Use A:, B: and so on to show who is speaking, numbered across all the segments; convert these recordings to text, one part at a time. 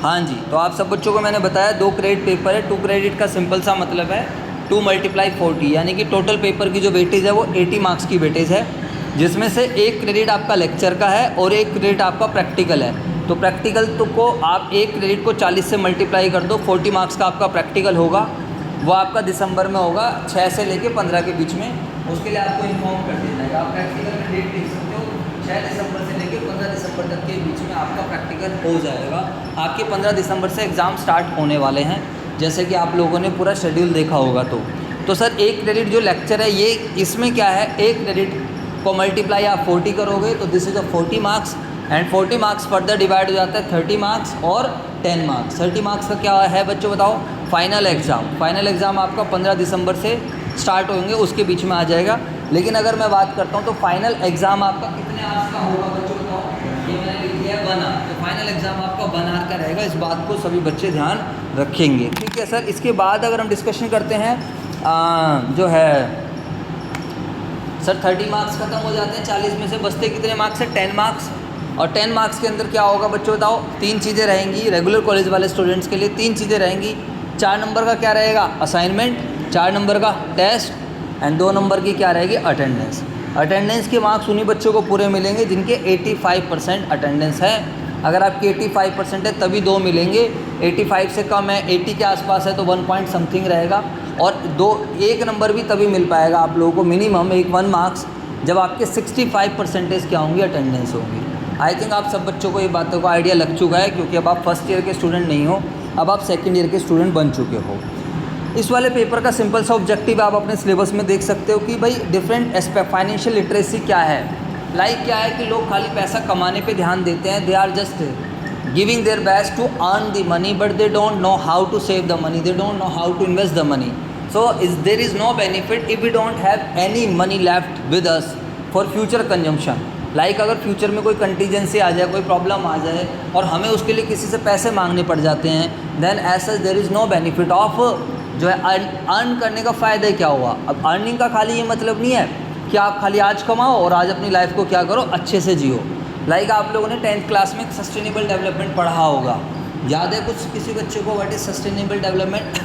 A: हाँ जी, तो आप सब बच्चों को मैंने बताया 2 क्रेडिट पेपर है। 2 क्रेडिट का सिंपल सा मतलब है 2 × 40, यानी कि टोटल पेपर की जो वेटेज है वो 80 मार्क्स की वेटेज है, जिसमें से 1 क्रेडिट आपका लेक्चर का है और 1 क्रेडिट आपका प्रैक्टिकल है। तो प्रैक्टिकल तो को आप 1 क्रेडिट को 40 से मल्टीप्लाई कर दो, 40 मार्क्स का आपका प्रैक्टिकल होगा। वो आपका दिसंबर में होगा 6 से लेके 15 के बीच में। उसके लिए आपको इन्फॉर्म कर दिया जाएगा। आप प्रैक्टिकल में डेट लिख सकते हो, 6 दिसंबर से लेके 15 दिसंबर तक के बीच में आपका प्रैक्टिकल हो जाएगा। आपके 15 दिसंबर से एग्ज़ाम स्टार्ट होने वाले हैं, जैसे कि आप लोगों ने पूरा शेड्यूल देखा होगा। तो सर 1 क्रेडिट जो लेक्चर है ये इसमें क्या है, 1 क्रेडिट को मल्टीप्लाई आप 40 करोगे तो this is a 40 marks, and 40 marks further divide हो जाता है 30 मार्क्स और 10 मार्क्स। 30 मार्क्स का क्या है बच्चों बताओ, फाइनल एग्ज़ाम। फाइनल एग्ज़ाम आपका 15 दिसंबर से स्टार्ट होंगे, उसके बीच में आ जाएगा। लेकिन अगर मैं बात करता हूँ तो फाइनल एग्ज़ाम आपका कितने आवर्स का होगा बच्चों बताओ, ये मैंने लिख दिया है 1 आवर। तो फाइनल एग्ज़ाम आपका 1 आवर का रहेगा, इस बात को सभी बच्चे ध्यान रखेंगे, ठीक है सर। इसके बाद अगर हम डिस्कशन करते हैं जो है सर 30 मार्क्स खत्म हो जाते हैं, 40 में से बचते कितने मार्क्स है, 10 मार्क्स। और 10 मार्क्स के अंदर क्या होगा बच्चों बताओ, 3 चीज़ें रहेंगी रेगुलर कॉलेज वाले स्टूडेंट्स के लिए। 3 चीज़ें रहेंगी। 4 नंबर का क्या रहेगा, असाइनमेंट, 4 नंबर का टेस्ट, एंड 2 नंबर की क्या रहेगी, अटेंडेंस। अटेंडेंस के मार्क्स उन्हीं बच्चों को पूरे मिलेंगे जिनके 85% अटेंडेंस है। अगर आपकी 85% है तभी 2 मिलेंगे, 85 से कम है, 80 के आसपास है तो 1 पॉइंट समथिंग रहेगा। और 1 नंबर भी तभी मिल पाएगा आप लोगों को मिनिमम 1 मार्क्स जब आपके 65% क्या होंगी, अटेंडेंस होगी। आई थिंक आप सब बच्चों को ये बातों का आइडिया लग चुका है, क्योंकि अब आप फर्स्ट ईयर के स्टूडेंट नहीं हो, अब आप सेकेंड ईयर के स्टूडेंट बन चुके हो। इस वाले पेपर का सिंपल सा ऑब्जेक्टिव आप अपने सिलेबस में देख सकते हो कि भाई डिफरेंट एस्पेक्ट फाइनेंशियल लिटरेसी क्या है। लाइक क्या है कि लोग खाली पैसा कमाने पे ध्यान देते हैं, they are just giving their best to earn the money, but they don't know how to save the money, they don't know how to invest the money. So there is no benefit if we don't have any money left with us for future consumption. Like अगर future में कोई contingency आ जाए, कोई problem आ जाए और हमें उसके लिए किसी से पैसे मांगने पड़ जाते हैं, देन ऐसा there is no benefit of जो है अर्न करने का फ़ायदा क्या हुआ। अब अर्निंग का खाली ये मतलब नहीं है कि आप खाली आज कमाओ और आज अपनी लाइफ को क्या करो, अच्छे से जियो। लाइक आप लोगों ने 10th क्लास में सस्टेनेबल डेवलपमेंट पढ़ा होगा, याद है कुछ किसी बच्चे को व्हाट इज़ सस्टेनेबल डेवलपमेंट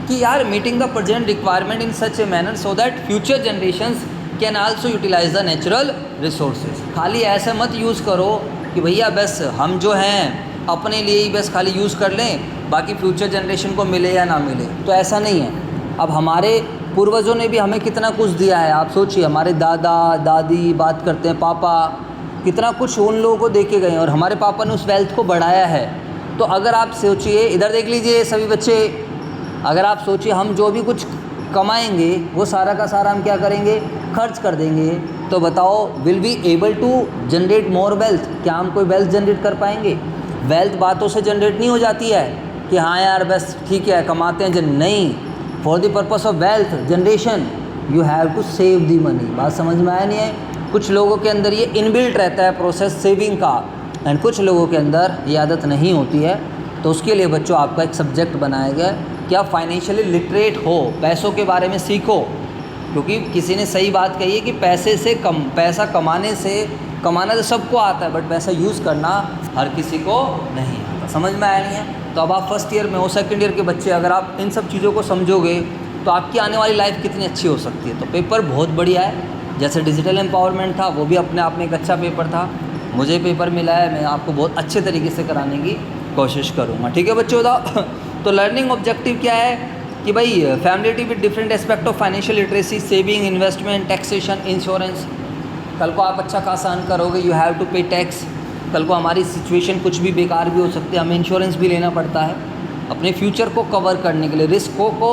A: कि यार meeting the present requirement in such a manner so that future generations can also utilise the natural resources. खाली ऐसा मत यूज़ करो कि भैया बस हम जो हैं अपने लिए ही बस खाली यूज़ कर लें, बाकी फ्यूचर जनरेशन को मिले या ना मिले, तो ऐसा नहीं है। अब हमारे पूर्वजों ने भी हमें कितना कुछ दिया है, आप सोचिए, हमारे दादा दादी, बात करते हैं पापा, कितना कुछ उन लोगों को दे के गए और हमारे पापा ने उस वेल्थ को बढ़ाया है। तो अगर आप सोचिए, इधर देख लीजिए सभी बच्चे, अगर आप सोचिए हम जो भी कुछ कमाएंगे वो सारा का सारा हम क्या करेंगे, खर्च कर देंगे, तो बताओ will we able to generate more wealth, क्या हम कोई वेल्थ जनरेट कर पाएंगे। वेल्थ बातों से जनरेट नहीं हो जाती है कि हाँ यार बस ठीक है कमाते हैं नहीं, for the purpose of wealth generation you have to save the money. बात समझ में आया नहीं है। कुछ लोगों के अंदर ये इनबिल्ट रहता है प्रोसेस सेविंग का, एंड कुछ लोगों के अंदर ये आदत नहीं होती है। तो उसके लिए बच्चों आपका एक सब्जेक्ट बनाया गया कि आप फाइनेंशियली लिटरेट हो, पैसों के बारे में सीखो। क्योंकि किसी ने सही बात कही है कि पैसा कमाना तो सबको आता है, बट पैसा यूज़ करना हर किसी को नहीं आता। समझ में आया नहीं है। तो अब आप फर्स्ट ईयर में हो, सेकंड ईयर के बच्चे, अगर आप इन सब चीज़ों को समझोगे तो आपकी आने वाली लाइफ कितनी अच्छी हो सकती है। तो पेपर बहुत बढ़िया है। जैसे डिजिटल एम्पावरमेंट था, वो भी अपने आप में एक अच्छा पेपर था। मुझे पेपर मिला है, मैं आपको बहुत अच्छे तरीके से कराने की कोशिश करूँगा, ठीक है बच्चों। बताओ तो लर्निंग ऑब्जेक्टिव क्या है कि भाई familiarity with different aspect of financial literacy, saving, investment, taxation, insurance. कल को आप अच्छा खासा अर्न करोगे, you have to pay tax. कल को हमारी सिचुएशन कुछ भी बेकार भी हो सकती है, हमें इंश्योरेंस भी लेना पड़ता है अपने फ्यूचर को कवर करने के लिए, रिस्कों को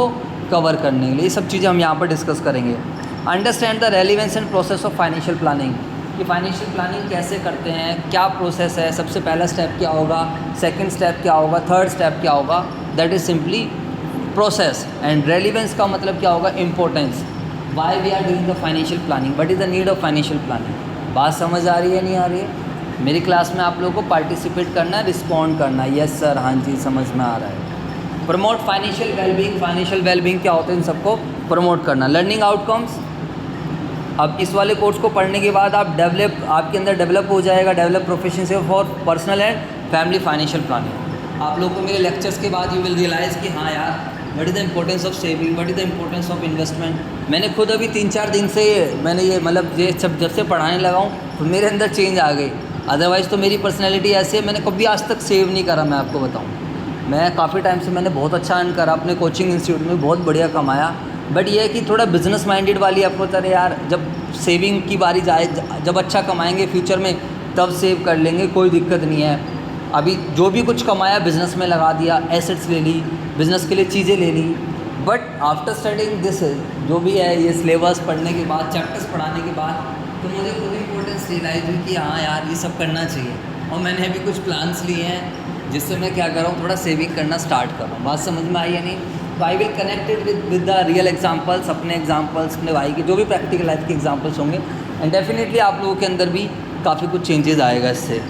A: कवर करने के लिए। ये सब चीज़ें हम यहाँ पर डिस्कस करेंगे। Understand the relevance and process of financial planning, कि फाइनेंशियल प्लानिंग कैसे करते हैं, क्या प्रोसेस है, सबसे पहला स्टेप क्या होगा, सेकंड स्टेप क्या होगा, थर्ड स्टेप क्या होगा। That is simply process. And relevance का मतलब क्या होगा, importance. Why we are doing the financial planning, what is the need of financial planning. बात समझ आ रही है नहीं आ रही है। मेरी क्लास में आप लोगों को पार्टिसिपेट करना है, रिस्पॉन्ड करना है, यस सर, हाँ जी, समझ में आ रहा है। Promote financial wellbeing, financial wellbeing क्या होता है, इन सबको प्रमोट करना। लर्निंग आउटकम्स, अब इस वाले कोर्स को पढ़ने के बाद आपके अंदर डेवलप हो जाएगा, develop proficiency for personal and family financial planning. आप लोगों को मेरे लेक्चर्स के बाद यू विल रियलाइज़ कि हाँ यार, what is the importance of saving, what is the importance of investment. मैंने खुद अभी 3-4 दिन से मैंने ये मतलब ये सब जब से पढ़ाने लगा हूँ तो मेरे अंदर चेंज आ गई। अदरवाइज़ तो मेरी पर्सनैलिटी ऐसी है, मैंने कभी आज तक सेव नहीं करा। मैं आपको बताऊँ, मैं काफ़ी टाइम से मैंने बहुत अच्छा अर्न करा, अपने कोचिंग इंस्टीट्यूट में बहुत बढ़िया कमाया। बट ये है कि थोड़ा बिजनेस माइंडेड वाली आपको तरह यार, जब सेविंग की बारी जाए, जब अच्छा कमाएंगे फ्यूचर में तब सेव कर लेंगे, कोई दिक्कत नहीं है। अभी जो भी कुछ कमाया बिज़नेस में लगा दिया, एसेट्स ले ली, बिज़नेस के लिए चीज़ें ले ली। बट आफ्टर स्टडिंग दिस जो भी है ये सिलेबस पढ़ने के बाद, चैप्टर्स पढ़ाने के बाद, तो मुझे खुद इम्पोर्टेंस रियलाइज़ हुई कि हाँ यार ये सब करना चाहिए। और मैंने अभी कुछ प्लान्स लिए हैं जिससे मैं क्या कर रहा हूँ, थोड़ा सेविंग करना स्टार्ट कर रहा हूँ। बात समझ में आई है नहीं? तो I will connected with the real examples, अपने एग्जाम्पल्स, अपने भाई के जो भी प्रैक्टिकल लाइफ के एग्जाम्पल्स होंगे, एंड डेफिनेटली आप लोगों के अंदर भी काफ़ी कुछ चेंजेस आएगा इससे।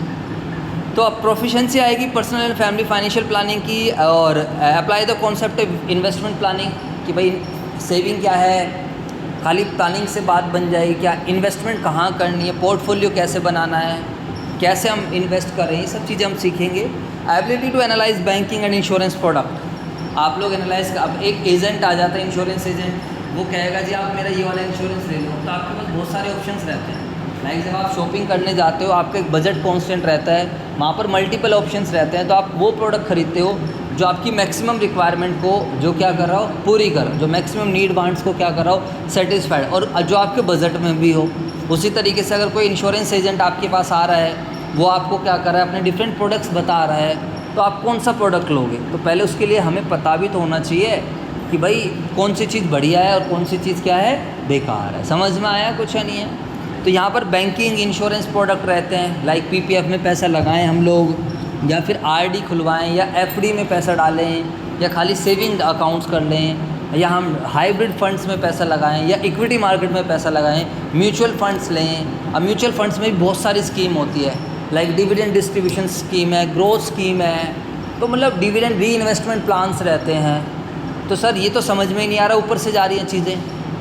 A: तो अब प्रोफिशिएंसी आएगी personal and family financial planning की, और apply the concept of investment planning कि भाई सेविंग क्या है, खाली प्लानिंग से बात बन जाएगी क्या, इन्वेस्टमेंट कहाँ करनी है, पोर्टफोलियो कैसे बनाना है, कैसे हम इन्वेस्ट कर रहे हैं, ये सब चीज़ें हम सीखेंगे। Ability to analyse banking and insurance product, आप लोग एनालाइज, अब एक एजेंट आ जाता है, इंश्योरेंस एजेंट, वो कहेगा जी आप मेरा ये वाला इंश्योरेंस ले लो, तो आपके पास बहुत सारे ऑप्शंस रहते हैं। लाइक जब आप शॉपिंग करने जाते हो, आपका एक बजट कॉन्स्टेंट रहता है, वहाँ पर मल्टीपल ऑप्शंस रहते हैं, तो आप वो प्रोडक्ट खरीदते हो जो आपकी मैक्सिमम रिक्वायरमेंट को जो क्या कर रहा हो, पूरी कर, जो मैक्सिमम नीड वांट्स को क्या कर रहा हो, सेटिस्फाइड, और जो आपके बजट में भी हो। उसी तरीके से अगर कोई इंश्योरेंस एजेंट आपके पास आ रहा है, वो आपको क्या कर रहा है, अपने डिफरेंट प्रोडक्ट्स बता रहा है, तो आप कौन सा प्रोडक्ट लोगे, तो पहले उसके लिए हमें पता भी तो होना चाहिए कि भाई कौन सी चीज़ बढ़िया है और कौन सी चीज़ क्या है, बेकार है। समझ में आया? कुछ है नहीं है। तो यहाँ पर बैंकिंग इंश्योरेंस प्रोडक्ट रहते हैं, लाइक पीपीएफ में पैसा लगाएं हम लोग, या फिर आरडी खुलवाएं, या एफडी में पैसा डालें, या खाली सेविंग अकाउंट्स कर लें, या हम हाइब्रिड फंड्स में पैसा लगाएं, या इक्विटी मार्केट में पैसा लगाएं, म्यूचुअल फंड्स लें। अब म्यूचुअल फंड्स में भी बहुत सारी स्कीम होती है, लाइक डिविडेंड डिस्ट्रीब्यूशन स्कीम है, ग्रोथ स्कीम है, तो मतलब डिविडेंड री इन्वेस्टमेंट प्लान्स रहते हैं। तो सर ये तो समझ में ही नहीं आ रहा, ऊपर से जा रही हैं चीज़ें।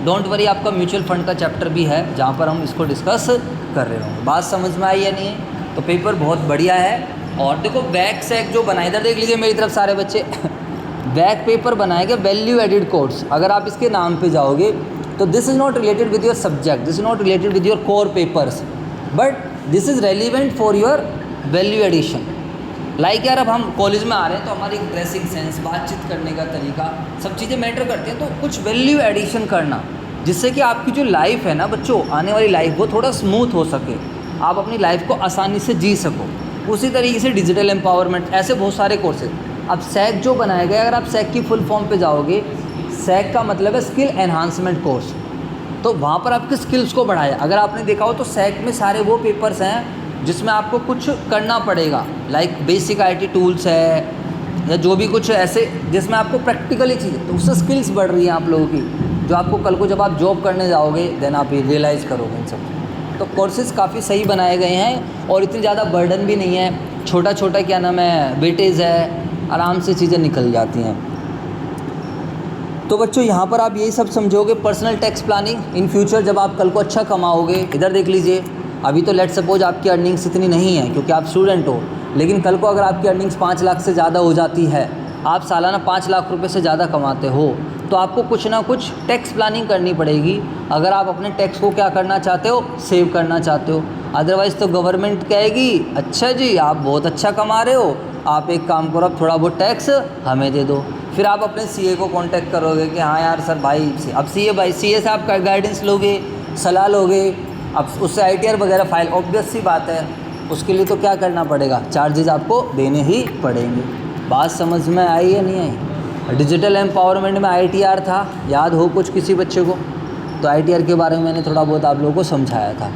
A: डोंट वरी, आपका म्यूचुअल फंड का चैप्टर भी है जहाँ पर हम इसको डिस्कस कर रहे होंगे। बात समझ में आई या नहीं है? तो पेपर बहुत बढ़िया है। और देखो बैक सैक जो बनाए, इधर देख लीजिए मेरी तरफ सारे बच्चे बैक पेपर बनाएगा वैल्यू एडिड कोर्स। अगर आप इसके नाम पे जाओगे तो this is not related with your subject, this is not related with your core papers, but this is relevant for your value addition. Like यार अब हम कॉलेज में आ रहे हैं तो हमारी ड्रेसिंग सेंस, बातचीत करने का तरीका, सब चीज़ें मैटर करती हैं। तो कुछ वैल्यू एडिशन करना जिससे कि आपकी जो लाइफ है ना बच्चों, आने वाली लाइफ, वो थोड़ा स्मूथ हो सके, आप अपनी लाइफ को आसानी से जी सको। उसी तरीके से डिजिटल एम्पावरमेंट, ऐसे बहुत सारे कोर्सेज। अब सैक जो बनाया गया, अगर आप सैक की फुल फॉर्म पे जाओगे, सैक का मतलब है स्किल एनहांसमेंट कोर्स, तो वहाँ पर आपकी स्किल्स को बढ़ाया। अगर आपने देखा हो तो सैक में सारे वो पेपर्स हैं जिसमें आपको कुछ करना पड़ेगा, लाइक बेसिक आईटी टूल्स है, या जो भी कुछ ऐसे जिसमें आपको प्रैक्टिकली चीज़ें, तो उससे स्किल्स बढ़ रही हैं आप लोगों की, जो आपको कल को जब आप जॉब करने जाओगे देन आप ये रियलाइज़ करोगे इन सब। तो कोर्सेज काफ़ी सही बनाए गए हैं और इतनी ज़्यादा बर्डन भी नहीं है, छोटा छोटा क्या नाम है वेटेज है, आराम से चीज़ें निकल जाती हैं। तो बच्चों यहाँ पर आप यही सब समझोगे, personal tax planning in future जब आप कल को अच्छा कमाओगे। इधर देख लीजिए, अभी तो लेट सपोज आपकी अर्निंग्स इतनी नहीं है क्योंकि आप स्टूडेंट हो, लेकिन कल को अगर आपकी अर्निंग्स 5 लाख से ज़्यादा हो जाती है, आप सालाना 5 लाख रुपए से ज़्यादा कमाते हो, तो आपको कुछ ना कुछ टैक्स प्लानिंग करनी पड़ेगी अगर आप अपने टैक्स को क्या करना चाहते हो, सेव करना चाहते हो। अदरवाइज़ तो गवर्नमेंट कहेगी अच्छा जी आप बहुत अच्छा कमा रहे हो, आप एक काम करो अब थोड़ा बहुत टैक्स हमें दे दो। फिर आप अपने सीए को कांटेक्ट करोगे कि हाँ यार सर भाई, अब सीए से आप गाइडेंस लोगे, सलाह लोगे, अब उससे आईटीआर वगैरह फाइल, ऑब्वियस सी बात है, उसके लिए तो क्या करना पड़ेगा, चार्जेस आपको देने ही पड़ेंगे। बात समझ में आई या नहीं आई? डिजिटल एम्पावरमेंट में आईटीआर था, याद हो कुछ किसी बच्चे को? तो आईटीआर के बारे में मैंने थोड़ा बहुत आप लोगों को समझाया था।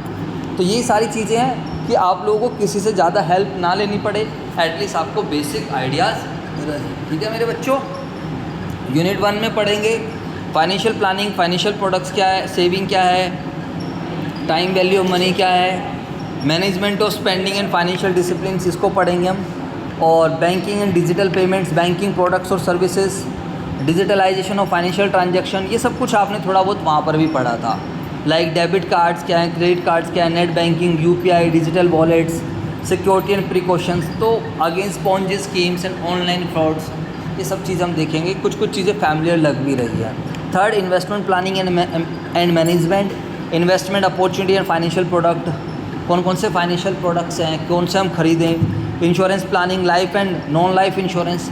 A: तो ये सारी चीज़ें हैं कि आप लोगों को किसी से ज़्यादा हेल्प ना लेनी पड़े, एटलीस्ट आपको बेसिक आइडियाज़ रहे। ठीक है मेरे बच्चों, यूनिट 1 में पढ़ेंगे फाइनेंशियल प्लानिंग, फाइनेंशियल प्रोडक्ट्स क्या है, सेविंग क्या है, टाइम वैल्यू ऑफ मनी क्या है, management of spending and financial discipline, इसको पढ़ेंगे हम, और banking and digital payments, banking products और services, digitalization of financial transaction, ये सब कुछ आपने थोड़ा बहुत वहाँ पर भी पढ़ा था। लाइक डेबिट कार्ड्स क्या है, क्रेडिट कार्ड्स क्या है, net banking, UPI, digital wallets, security and precautions, तो against Ponzi schemes and online frauds, ये सब चीज़ हम देखेंगे। कुछ कुछ चीज़ें फैमिलियर लग भी रही है। Third, investment planning and management, investment opportunity and financial product, कौन कौन से फाइनेंशियल प्रोडक्ट्स हैं, कौन से हम खरीदें। Insurance planning, life and non life insurance,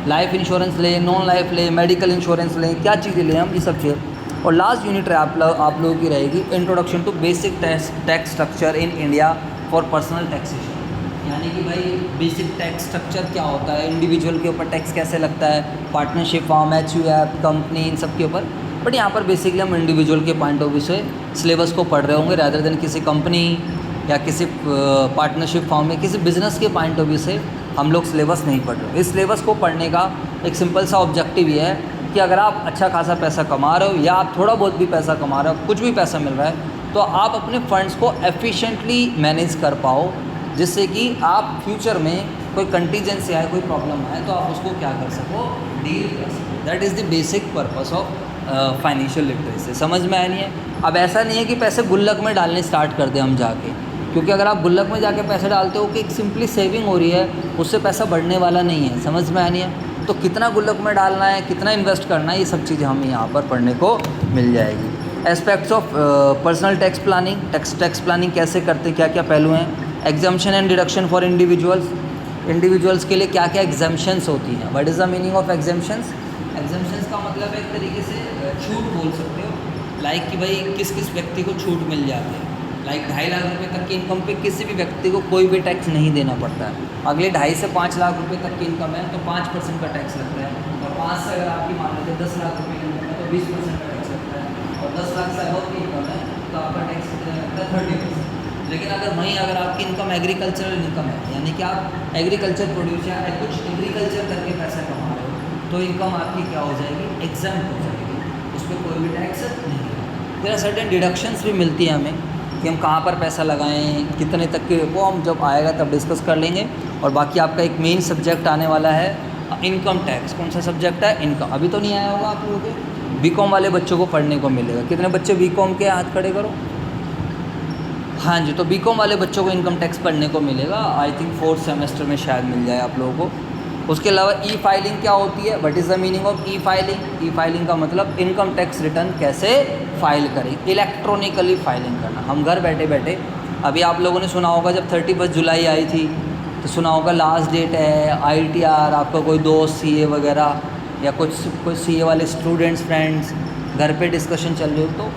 A: life insurance लें, नॉन लाइफ लें, मेडिकल इंश्योरेंस लें, क्या चीज़ें लें हम, ये सब चीज़ें। और लास्ट यूनिट आप लोगों की रहेगी introduction to basic tax structure in India for personal taxation, यानी कि भाई बेसिक टैक्स स्ट्रक्चर क्या होता है, इंडिविजुअल के ऊपर टैक्स कैसे लगता है, पार्टनरशिप फॉर्म, HUF, कंपनी, इन सब के ऊपर। बट यहाँ पर बेसिकली हम इंडिविजुअल के पॉइंट ऑफ व्यू से सिलेबस को पढ़ रहे होंगे, रादर देन किसी कंपनी या किसी पार्टनरशिप फॉर्म में किसी बिजनेस के पॉइंट ऑफ व्यू से हम लोग सिलेबस नहीं पढ़ रहे। इस सिलेबस को पढ़ने का एक सिंपल सा ऑब्जेक्टिव ये है कि अगर आप अच्छा खासा पैसा कमा रहे हो या आप थोड़ा बहुत भी पैसा कमा रहे हो, कुछ भी पैसा मिल रहा है, तो आप अपने फंड्स को एफिशिएंटली मैनेज कर पाओ, जिससे कि आप फ्यूचर में कोई कंटीजेंसी आए, कोई प्रॉब्लम आए, तो आप उसको क्या कर सको, डील कर सको। That is the basic purpose of financial literacy. समझ में आया नहीं है? अब ऐसा नहीं है कि पैसे गुल्लक में डालने स्टार्ट कर दें हम जाके, क्योंकि अगर आप गुल्लक में जाके पैसे डालते हो कि एक सिंपली सेविंग हो रही है, उससे पैसा बढ़ने वाला नहीं है। समझ में आया नहीं है? तो कितना गुल्लक में डालना है, कितना इन्वेस्ट करना है, ये सब चीज़ें हमें यहाँ पर पढ़ने को मिल जाएगी। Aspects of personal tax planning, tax planning कैसे करते हैं, क्या क्या पहलू हैं। Exemption and deduction for individuals, individuals के लिए क्या क्या एग्जाम्पशंस होती हैं। What is the meaning of exemptions? Exemptions का मतलब है एक तरीके से छूट बोल सकते हो, लाइक कि भाई किस किस व्यक्ति को छूट मिल जाती है। लाइक 2.5 लाख रुपये तक की इनकम पे किसी भी व्यक्ति को कोई भी टैक्स नहीं देना पड़ता है। अगले 2.5 से 5 लाख रुपये तक की इनकम है तो 5% का टैक्स लगता है, और 5 से अगर आपकी मान लेते 10 लाख रुपये की इनकम है तो 20% का टैक्स लगता है, और 10 लाख से अबव की इनकम है तो आपका टैक्स कितना लगता है, 30%। लेकिन अगर आपकी इनकम एग्रीकल्चरल इनकम है, यानी कि आप एग्रीकल्चर प्रोड्यूस या कुछ एग्रीकल्चर करके पैसा कमा रहे हो, तो इनकम आपकी क्या हो जाएगी, एग्जाम्प्ट हो जाएगी, उस पर कोई भी टैक्स नहीं है। फिर सर्टेन डिडक्शंस भी मिलती हैं हमें कि हम कहाँ पर पैसा लगाएं, कितने तक के, वो हम जब आएगा तब डिस्कस कर लेंगे। और बाकी आपका एक मेन सब्जेक्ट आने वाला है इनकम टैक्स। कौन सा सब्जेक्ट है? इनकम। अभी तो नहीं आया होगा आप लोगों के, बीकॉम वाले बच्चों को पढ़ने को मिलेगा। कितने बच्चे बीकॉम के, हाथ खड़े करो। हाँ जी, तो बीकॉम वाले बच्चों को इनकम टैक्स पढ़ने को मिलेगा। आई थिंक 4th सेमेस्टर में शायद मिल जाए आप लोगों को। उसके अलावा ई फाइलिंग क्या होती है? What is the meaning of E filing? E filing का मतलब इनकम टैक्स रिटर्न कैसे फाइल करें, इलेक्ट्रॉनिकली फाइलिंग करना। हम घर बैठे बैठे, अभी आप लोगों ने सुना होगा जब 31 जुलाई आई थी तो सुना होगा लास्ट डेट है, ITR, आपका कोई दोस्त CA वगैरह या कोई CA वाले स्टूडेंट्स फ्रेंड्स घर पे डिस्कशन चल रही हो, तो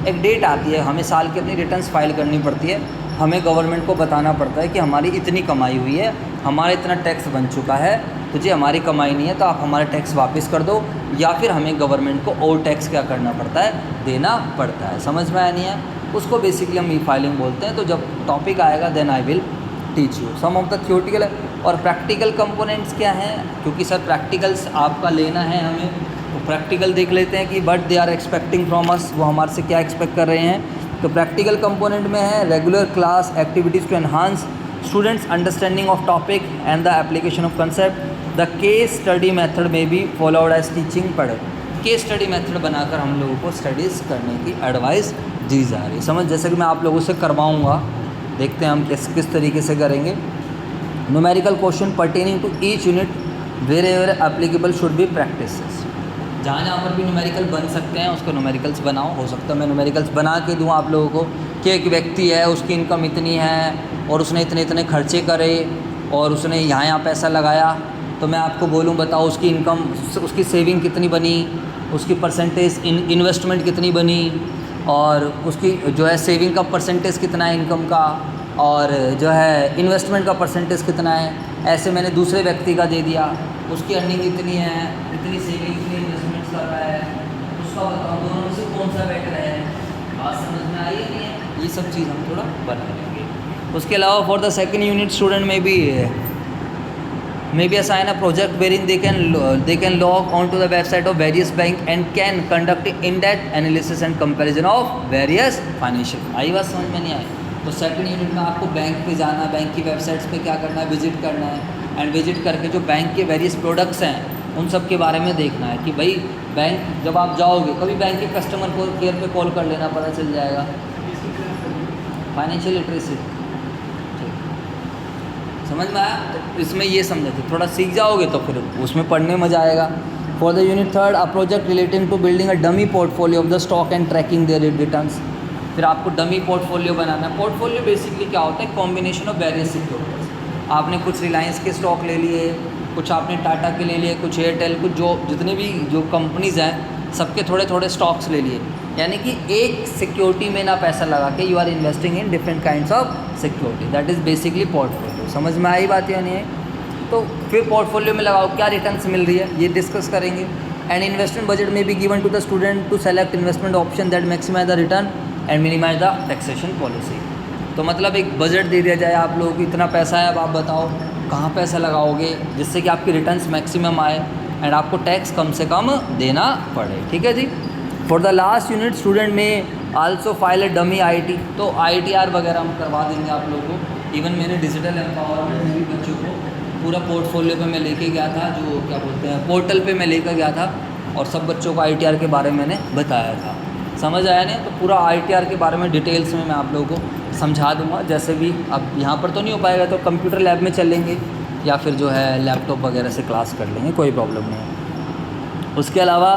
A: एक डेट आती है, हमें साल की अपनी रिटर्न्स फाइल करनी पड़ती है। हमें गवर्नमेंट को बताना पड़ता है कि हमारी इतनी कमाई हुई है, हमारा इतना टैक्स बन चुका है, तो जी हमारी कमाई नहीं है तो आप हमारा टैक्स वापस कर दो, या फिर हमें गवर्नमेंट को और टैक्स क्या करना पड़ता है, देना पड़ता है। समझ में आया नहीं है? उसको बेसिकली हम ई फाइलिंग बोलते हैं। तो जब टॉपिक आएगा then I will teach you some of the theoretical और प्रैक्टिकल कंपोनेंट्स क्या हैं, क्योंकि सर प्रैक्टिकल्स आपका लेना है हमें, तो प्रैक्टिकल देख लेते हैं कि but they are expecting from us, वो हमारे से क्या एक्सपेक्ट कर रहे हैं। तो प्रैक्टिकल कंपोनेंट में है regular class activities to enhance students understanding of topic and the application of concept. The case study method में भी फॉलोड एज टीचिंग पढ़े। केस स्टडी मेथड बनाकर हम लोगों को स्टडीज़ करने की एडवाइस दी जा रही है। समझ, जैसे कि मैं आप लोगों से करवाऊँगा, देखते हैं हम किस तरीके से करेंगे। Numerical question pertaining to each unit wherever applicable should be practices. जहाँ पर भी न्यूमेरिकल बन सकते हैं उसको न्यूमेरिकल्स बनाओ। हो सकता है मैं न्यूमेरिकल्स बना के दूँ आप लोगों को कि एक व्यक्ति है, उसकी इनकम इतनी है और उसने इतने इतने खर्चे करे और उसने यहाँ पैसा लगाया, तो मैं आपको बोलूँ बताओ उसकी इनकम, उसकी सेविंग कितनी बनी, उसकी परसेंटेज इन्वेस्टमेंट कितनी बनी, और उसकी जो है सेविंग का परसेंटेज कितना है इनकम का, और जो है इन्वेस्टमेंट का परसेंटेज कितना है। ऐसे मैंने दूसरे व्यक्ति का दे दिया, उसकी अर्निंग इतनी है, इतनी सेविंग, इतनी इन्वेस्टमेंट कर रहा है, उसका बताओ दोनों में से कौन सा बेटर है। बात समझ में आई है नहीं है? ये सब चीज़ हम थोड़ा बना लेंगे। उसके अलावा for the second unit student में भी assign a project wherein they can log on to the website of various bank and can conduct in-depth analysis and comparison of various financial। आई बात समझ में नहीं आई? तो सेकंड यूनिट में आपको bank पे जाना है, बैंक की वेबसाइट्स पे क्या करना है, विजिट करना है, एंड विजिट करके जो बैंक के वेरियस प्रोडक्ट्स हैं उन सब के बारे में देखना है कि भाई बैंक जब आप जाओगे कभी बैंक के कस्टमर केयर पे कॉल कर लेना, पता चल जाएगा। फाइनेंशियल लिटरेसी समझ में आया? तो इसमें ये समझे थे, थोड़ा सीख जाओगे तो फिर उसमें पढ़ने में मज़ा आएगा। For the unit third, a project relating to building a dummy portfolio of the stock and tracking their returns. फिर आपको डमी पोर्टफोलियो बनाना है। पोर्टफोलियो बेसिकली क्या होता है? Combination of various securities. आपने कुछ रिलायंस के स्टॉक ले लिए, कुछ आपने टाटा के ले लिए, कुछ एयरटेल, कुछ जो जितने भी जो कंपनीज़ हैं सबके थोड़े थोड़े स्टॉक्स ले लिए। यानी कि एक सिक्योरिटी में ना पैसा लगा के you are investing in different kinds of security. That is basically portfolio. समझ में आई बात या नहीं है? तो फिर पोर्टफोलियो में लगाओ, क्या रिटर्न्स मिल रही है ये डिस्कस करेंगे। एंड इन्वेस्टमेंट बजट में भी given to the student to select investment option that maximise the return and minimise the taxation policy. तो मतलब एक बजट दे दिया जाए आप लोगों को, इतना पैसा है, अब आप बताओ कहाँ पैसा लगाओगे जिससे कि आपकी रिटर्न्स मैक्सिमम आए एंड आपको टैक्स कम से कम देना पड़े। ठीक है जी। For the last unit student में also file a dummy IT. तो ITR वगैरह हम करवा देंगे आप लोगों को। इवन मैंने डिजिटल एम्पावरमेंट में भी बच्चों को पूरा पोर्टफोलियो पे मैं लेके गया था, जो क्या बोलते हैं पोर्टल पे मैं लेकर गया था, और सब बच्चों को ITR के बारे में मैंने बताया था। समझ आया नहीं? तो पूरा ITR के बारे में डिटेल्स में मैं आप लोगों को समझा दूंगा। जैसे भी अब यहाँ पर तो नहीं हो पाएगा तो कंप्यूटर लैब में चल लेंगे या फिर जो है लैपटॉप वगैरह से क्लास कर लेंगे, कोई प्रॉब्लम नहीं है। उसके अलावा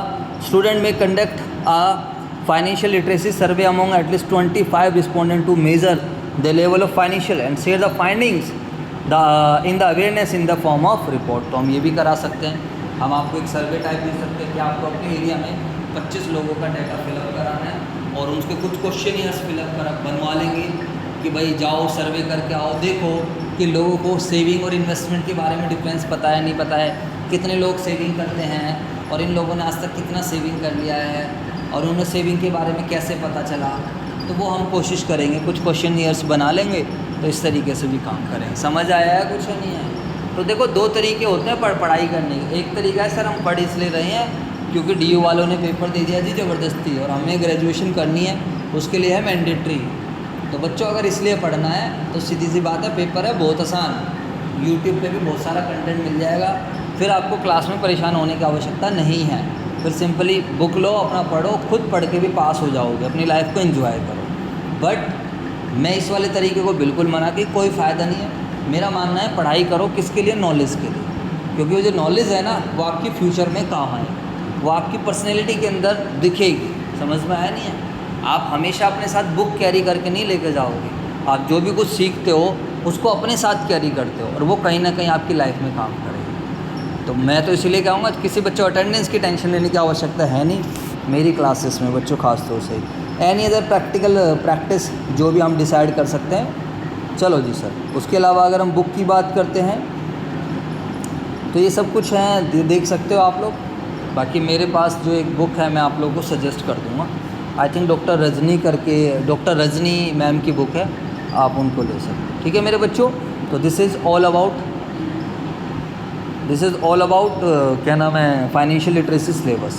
A: स्टूडेंट में conduct a financial literacy survey among at least 25 respondents to measure the level of financial and share the findings in the awareness in the form of report। तो हम ये भी करा सकते हैं, हम आपको एक सर्वे टाइप दे सकते हैं कि आपको अपने एरिया में 25 लोगों का डाटा फिलअप कराना है और उनके कुछ क्वेश्चन फिलअप कर बनवा लेंगे कि भाई जाओ सर्वे करके आओ, देखो कि लोगों को सेविंग और इन्वेस्टमेंट के बारे में डिफरेंस पता है नहीं पता है, कितने लोग सेविंग करते हैं और इन लोगों ने आज तक कितना सेविंग कर लिया है और उन्हें सेविंग के बारे में कैसे पता चला। तो वो हम कोशिश करेंगे, कुछ क्वेश्चनियर्स बना लेंगे, तो इस तरीके से भी काम करेंगे। समझ आया है कुछ नहीं है? तो देखो दो तरीके होते हैं पढ़ाई करने के। एक तरीका है सर हम पढ़ इसलिए रहे हैं क्योंकि DU वालों ने पेपर दे दिया जी ज़बरदस्ती और हमें ग्रेजुएशन करनी है, उसके लिए है मैंडेटरी। तो बच्चों अगर इसलिए पढ़ना है तो सीधी सी बात है, पेपर है बहुत आसान, यूट्यूब पे भी बहुत सारा कंटेंट मिल जाएगा, फिर आपको क्लास में परेशान होने की आवश्यकता नहीं है। फिर सिंपली बुक लो, अपना पढ़ो, खुद पढ़ के भी पास हो जाओगे, अपनी लाइफ को एंजॉय करो। बट मैं इस वाले तरीके को बिल्कुल मना कि कोई फ़ायदा नहीं है। मेरा मानना है पढ़ाई करो किसके लिए? नॉलेज के लिए, क्योंकि वो जो नॉलेज है ना वो आपकी फ्यूचर में काम आए, वो आपकी पर्सनैलिटी के अंदर दिखेगी। समझ में आया नहीं है? आप हमेशा अपने साथ बुक कैरी करके नहीं लेके जाओगे, आप जो भी कुछ सीखते हो उसको अपने साथ कैरी करते हो और वो कहीं ना कहीं आपकी लाइफ में काम करेगी। तो मैं तो इसीलिए कहूँगा किसी बच्चों अटेंडेंस की टेंशन लेने की आवश्यकता है नहीं मेरी क्लासेस में बच्चों, खास तौर से एनी अदर प्रैक्टिस जो भी हम डिसाइड कर सकते हैं। चलो जी सर। उसके अलावा अगर हम बुक की बात करते हैं तो ये सब कुछ है, देख सकते हो आप लोग। बाकी मेरे पास जो एक बुक है मैं आप लोगों को सजेस्ट कर दूँगा, I think doctor Rajni ma'am की बुक है, आप उनको ले सकते हैं। ठीक है मेरे बच्चों। तो दिस इज़ ऑल अबाउट क्या नाम है फाइनेंशियल लिटरेसी सिलेबस।